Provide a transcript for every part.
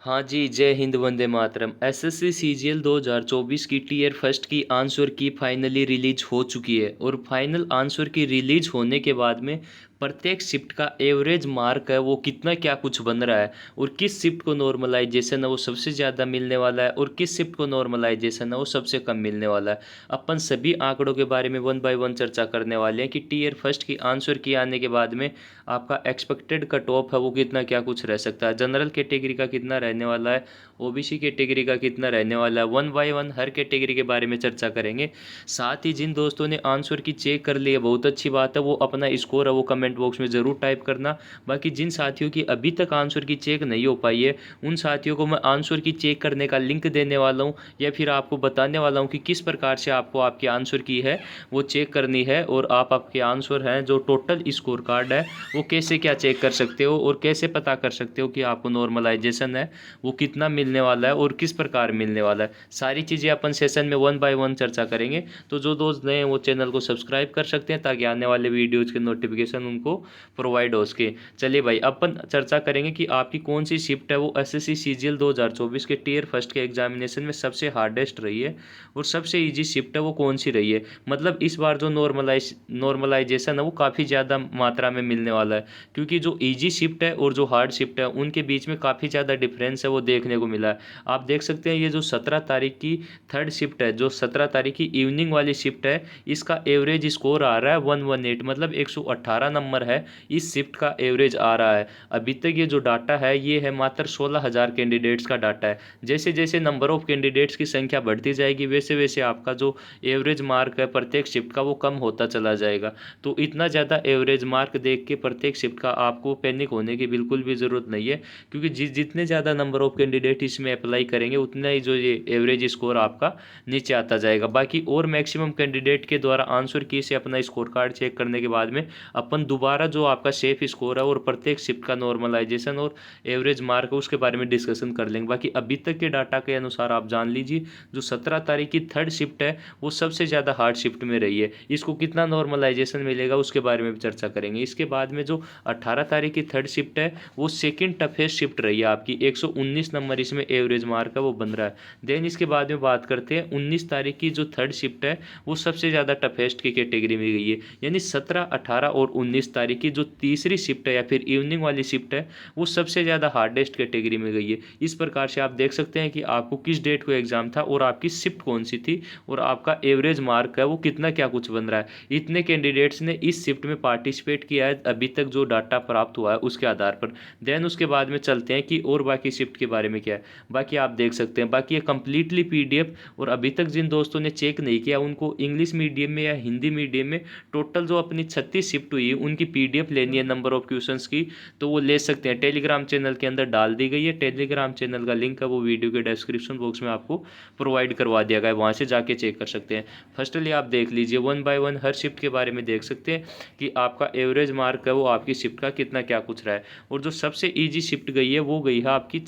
हाँ जी, जय Hind Vande Mataram. SSC CGL 2024 की टीयर फर्स्ट की आंसर की फाइनली रिलीज हो चुकी है और फाइनल आंसर की रिलीज होने के बाद में प्रत्येक शिफ्ट का एवरेज मार्क है वो कितना क्या कुछ बन रहा है और किस शिफ्ट को नॉर्मलाइजेशन है वो सबसे ज़्यादा मिलने वाला है और किस शिफ्ट को नॉर्मलाइजेशन है वो सबसे कम मिलने वाला है। अपन सभी आंकड़ों के बारे में वन बाय वन चर्चा करने वाले हैं कि टीयर फर्स्ट की आंसर की आने के बाद में आपका एक्सपेक्टेड कट ऑफ है वो कितना क्या कुछ रह सकता है, जनरल कैटेगरी का कितना रहने वाला है, ओबीसी कैटेगरी का कितना रहने वाला है। One by one her category के बारे में चर्चा करेंगे। साथ ही जिन दोस्तों ने आंसर की चेक कर ली है बहुत अच्छी बात है, वो अपना स्कोर है वो कमेंट बॉक्स में ज़रूर टाइप करना। बाकी जिन साथियों की अभी तक आंसर की चेक नहीं हो पाई है उन साथियों को मैं आंसर की चेक करने का लिंक देने वाला हूँ या फिर आपको बताने वाला हूँ कि किस प्रकार से आपको आपकी आंसर की है वो चेक करनी है और आप आपके आंसर हैं जो टोटल स्कोर कार्ड है वो कैसे क्या चेक कर सकते हो और कैसे पता कर सकते हो कि आपको नॉर्मलाइजेशन है वो कितना मिलने वाला है और किस प्रकार मिलने वाला है। सारी चीज़ें अपन सेशन में वन बाय वन चर्चा करेंगे। तो जो दोस्त नए हैं वो चैनल को सब्सक्राइब कर सकते हैं ताकि आने वाले वीडियोज़ के नोटिफिकेशन उनको प्रोवाइड हो सके। चलिए भाई, अपन चर्चा करेंगे कि आपकी कौन सी शिफ्ट है वो एसएससी सीजीएल 2024 के टीयर फर्स्ट के एग्जामिनेशन में सबसे हार्डेस्ट रही है और सबसे ईजी शिफ्ट है वो कौन सी रही है। मतलब इस बार जो नॉर्मलाइजेशन है वो काफ़ी ज़्यादा मात्रा में मिलने वाला है, क्योंकि जो ईजी शिफ्ट है और जो हार्ड शिफ्ट है उनके बीच में काफ़ी ज़्यादा डिफरेंस है वो देखने को मिला है। आप देख सकते हैं ये जो 17 तारीख की थर्ड शिफ्ट है, जो 17 तारीख की इवनिंग वाली शिफ्ट है, इसका एवरेज स्कोर आ रहा है 118, मतलब 118 नंबर है इस शिफ्ट का एवरेज आ रहा है। अभी तक ये जो डाटा है ये है मात्र 16,000 कैंडिडेट्स का डाटा है। जैसे जैसे नंबर ऑफ कैंडिडेट्स की संख्या बढ़ती जाएगी वैसे वैसे आपका जो एवरेज मार्क है प्रत्येक शिफ्ट का वो कम होता चला जाएगा। तो इतना ज़्यादा एवरेज मार्क देख के प्रत्येक शिफ्ट का आपको पैनिक होने की बिल्कुल भी ज़रूरत नहीं है, क्योंकि जितने ज़्यादा नंबर ऑफ कैंडिडेट इसमें अप्लाई करेंगे उतना ही जो ये एवरेज स्कोर आपका नीचे आता जाएगा। बाकी और मैक्सिमम कैंडिडेट के द्वारा आंसर की से अपना स्कोर कार्ड चेक करने के बाद में अपन दोबारा जो आपका सेफ स्कोर है और प्रत्येक शिफ्ट का नॉर्मलाइजेशन और एवरेज मार्क है उसके बारे में डिस्कशन कर लेंगे। बाकी अभी तक के डाटा के अनुसार आप जान लीजिए जो 17 तारीख की थर्ड शिफ्ट है वो सबसे ज़्यादा हार्ड शिफ्ट में रही है। इसको कितना नॉर्मलाइजेशन मिलेगा उसके बारे में भी चर्चा करेंगे। इसके बाद में जो 18 तारीख की थर्ड शिफ्ट है वो सेकंड टफेस्ट शिफ्ट रही है आपकी, 119 नंबर इसमें एवरेज मार्क है वो बन रहा है। देन इसके बाद में बात करते हैं 19 तारीख की जो थर्ड शिफ्ट है वो सबसे ज़्यादा टफेस्ट की कैटेगरी में गई है, यानी 17, 18 और 19 तारीख की जो तीसरी शिफ्ट है या फिर इवनिंग वाली शिफ्ट है वो सबसे ज़्यादा हार्डेस्ट कैटेगरी में गई है। इस प्रकार से आप देख सकते हैं कि आपको किस डेट को एग्ज़ाम था और आपकी शिफ्ट कौन सी थी और आपका एवरेज मार्क है वो कितना क्या कुछ बन रहा है। इतने कैंडिडेट्स ने इस शिफ्ट में पार्टिसिपेट किया है अभी तक जो डाटा प्राप्त हुआ है उसके आधार पर। देन उसके बाद में चलते हैं कि और बाकी शिफ्ट के बारे में क्या है। बाकी आप देख सकते हैं, बाकी ये कम्प्लीटली पीडीएफ, और अभी तक जिन दोस्तों ने चेक नहीं किया उनको इंग्लिश मीडियम में या हिंदी मीडियम में टोटल जो अपनी 36 शिफ्ट हुई है उनकी पीडीएफ लेनी है नंबर ऑफ क्वेश्चंस की, तो वो ले सकते हैं। टेलीग्राम चैनल के अंदर डाल दी गई है, टेलीग्राम चैनल का लिंक है वो वीडियो के डिस्क्रिप्शन बॉक्स में आपको प्रोवाइड करवा दिया गया है, वहाँ से जाके चेक कर सकते हैं। फर्स्टली आप देख लीजिए one by one her shift के बारे में देख सकते हैं कि आपका एवरेज मार्क है वो आपकी शिफ्ट का कितना क्या कुछ रहा है। और जो सबसे ईजी शिफ्ट गई है वो गई है आपकी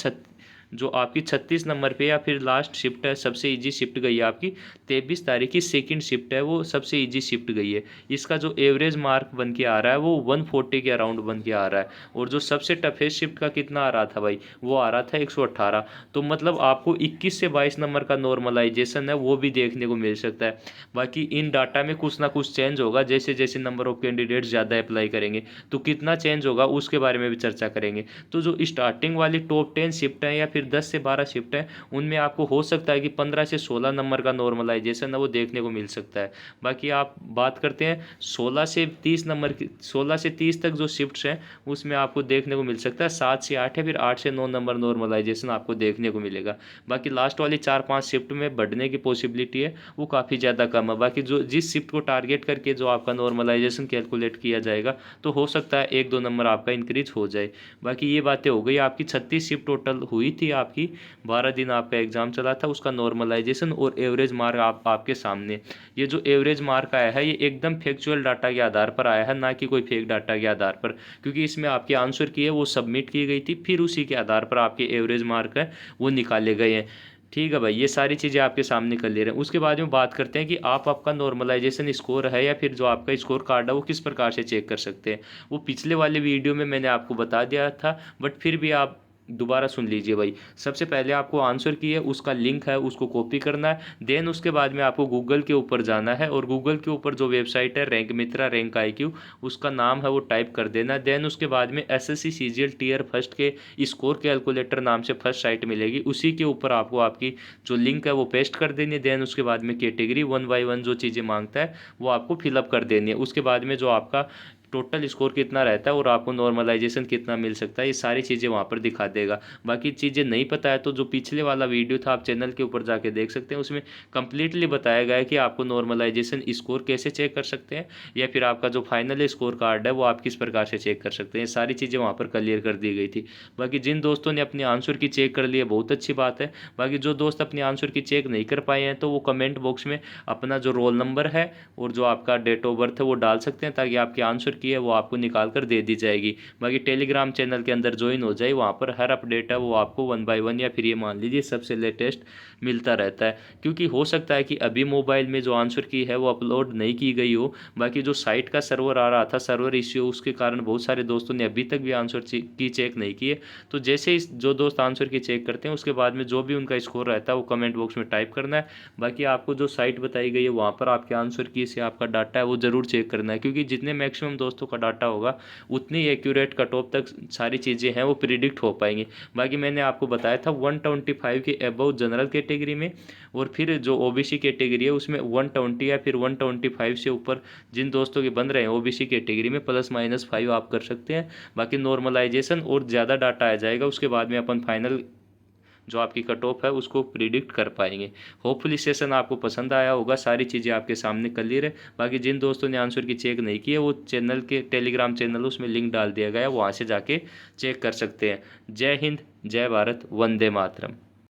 जो आपकी 36 नंबर पे या फिर लास्ट शिफ्ट है सबसे इजी शिफ्ट गई है आपकी 23 तारीख की सेकंड शिफ्ट है वो सबसे इजी शिफ्ट गई है। इसका जो एवरेज मार्क बन के आ रहा है वो 140 के अराउंड बन के आ रहा है। और जो सबसे टफेस्ट शिफ्ट का कितना आ रहा था भाई, वो आ रहा था 118। तो मतलब आपको 21 से 22 नंबर का नॉर्मलाइजेशन है वो भी देखने को मिल सकता है। बाकी इन डाटा में कुछ ना कुछ चेंज होगा जैसे जैसे नंबर ऑफ कैंडिडेट ज़्यादा अप्लाई करेंगे, तो कितना चेंज होगा उसके बारे में भी चर्चा करेंगे। तो जो स्टार्टिंग वाली टॉप 10 शिफ्ट है या फिर 10 से 12 शिफ्ट है उनमें आपको हो सकता है कि 15 से 16 नंबर का नॉर्मलाइजेशन है वो देखने को मिल सकता है। बाकी आप बात करते हैं 16 से 30 नंबर की, 16 से 30 तक जो शिफ्ट्स हैं उसमें आपको देखने को मिल सकता है 7 से 8 या फिर 8 से 9 नंबर नॉर्मलाइजेशन आपको देखने को मिलेगा। बाकी लास्ट वाली 4-5 शिफ्ट में बढ़ने की पॉसिबिलिटी है वो काफ़ी ज़्यादा कम है। बाकी जो जिस शिफ्ट को टारगेट करके जो आपका नॉर्मलाइजेशन कैलकुलेट किया जाएगा तो हो सकता है 1-2 नंबर आपका इंक्रीज हो जाए। बाकी ये बातें हो गई आपकी 36 शिफ्ट टोटल हुई थी आपकी, 12 दिन आपका एग्जाम चला था, उसका नॉर्मलाइजेशन और एवरेज मार्क आपके सामने। ये जो एवरेज मार्क आया है ये एकदम फैक्चुअल डाटा के आधार पर आया है, ना कि कोई फेक डाटा के आधार पर, क्योंकि इसमें आपके आंसर की है वो सबमिट की गई थी फिर उसी के आधार पर आपके एवरेज मार्क है वो निकाले गए हैं। ठीक है भाई, ये सारी चीज़ें आपके सामने कर ले रहे हैं। उसके बाद में बात करते हैं कि आपका नॉर्मलाइजेशन स्कोर है या फिर जो आपका स्कोर कार्ड है वो किस प्रकार से चेक कर सकते हैं। वो पिछले वाले वीडियो में मैंने आपको बता दिया था, बट फिर भी आप दोबारा सुन लीजिए भाई। सबसे पहले आपको आंसर की है उसका लिंक है उसको कॉपी करना है, देन उसके बाद में आपको गूगल के ऊपर जाना है और गूगल के ऊपर जो वेबसाइट है रैंक मित्रा रैंक IQ, उसका नाम है वो टाइप कर देना है। देन उसके बाद में SSC CGL टीयर फर्स्ट के स्कोर कैलकुलेटर नाम से फर्स्ट साइट मिलेगी, उसी के ऊपर आपको आपकी जो लिंक है वो पेस्ट कर देनी है। देन उसके बाद में कैटेगरी 1 बाय 1 जो चीज़ें मांगता है वो आपको फिलअप कर देनी है। उसके बाद में जो आपका टोटल स्कोर कितना रहता है और आपको नॉर्मलाइजेशन कितना मिल सकता है, ये सारी चीज़ें वहाँ पर दिखा देगा। बाकी चीज़ें नहीं पता है तो जो पिछले वाला वीडियो था आप चैनल के ऊपर जाके देख सकते हैं, उसमें कंप्लीटली बताया गया है कि आपको नॉर्मलाइजेशन स्कोर कैसे चेक कर सकते हैं या फिर आपका जो फाइनल स्कोर कार्ड है वो आप किस प्रकार से चेक कर सकते हैं, सारी चीज़ें वहाँ पर क्लियर कर दी गई थी। बाकी जिन दोस्तों ने अपने आंसर की चेक कर ली है बहुत अच्छी बात है। बाकी जो दोस्त अपने आंसर की चेक नहीं कर पाए हैं तो वो कमेंट बॉक्स में अपना जो रोल नंबर है और जो आपका डेट ऑफ बर्थ है वो डाल सकते हैं, ताकि आपके आंसर की है वो आपको निकाल कर दे दी जाएगी। बाकी टेलीग्राम चैनल के अंदर ज्वाइन हो जाए, वहाँ पर हर अपडेट है वो आपको 1 बाय 1 या फिर ये मान लीजिए सबसे लेटेस्ट मिलता रहता है। क्योंकि हो सकता है कि अभी मोबाइल में जो आंसर की है वो अपलोड नहीं की गई हो, बाकी जो साइट का सर्वर आ रहा था सर्वर इश्यू, उसके कारण बहुत सारे दोस्तों ने अभी तक भी आंसर की चेक नहीं की है। तो जैसे ही जो दोस्त आंसर की चेक करते हैं उसके बाद में जो भी उनका स्कोर रहता है वो कमेंट बॉक्स में टाइप करना है। बाकी आपको जो साइट बताई गई है वहाँ पर आपके आंसर की से आपका डाटा है वो ज़रूर चेक करना है, क्योंकि जितने मैक्सिमम दोस्तों का डाटा होगा उतनी एक्यूरेट कट ऑफ तक सारी चीज़ें हैं वो प्रिडिक्ट हो पाएंगी। बाकी मैंने आपको बताया था 125 के अबव जनरल कैटेगरी में, और फिर जो OBC कैटेगरी है उसमें 120 या फिर 125 से ऊपर जिन दोस्तों के बन रहे हैं OBC कैटेगरी में +-5 आप कर सकते हैं। बाकी नॉर्मलाइजेशन और ज़्यादा डाटा आ जाएगा उसके बाद में अपन फाइनल जो आपकी कट ऑफ है उसको प्रिडिक्ट कर पाएंगे। होपफुली सेशन आपको पसंद आया होगा, सारी चीज़ें आपके सामने क्लियर है। बाकी जिन दोस्तों ने आंसर की चेक नहीं की है वो चैनल के टेलीग्राम चैनल उसमें लिंक डाल दिया गया है, वहाँ से जाके चेक कर सकते हैं। जय हिंद, जय भारत, वंदे मातरम।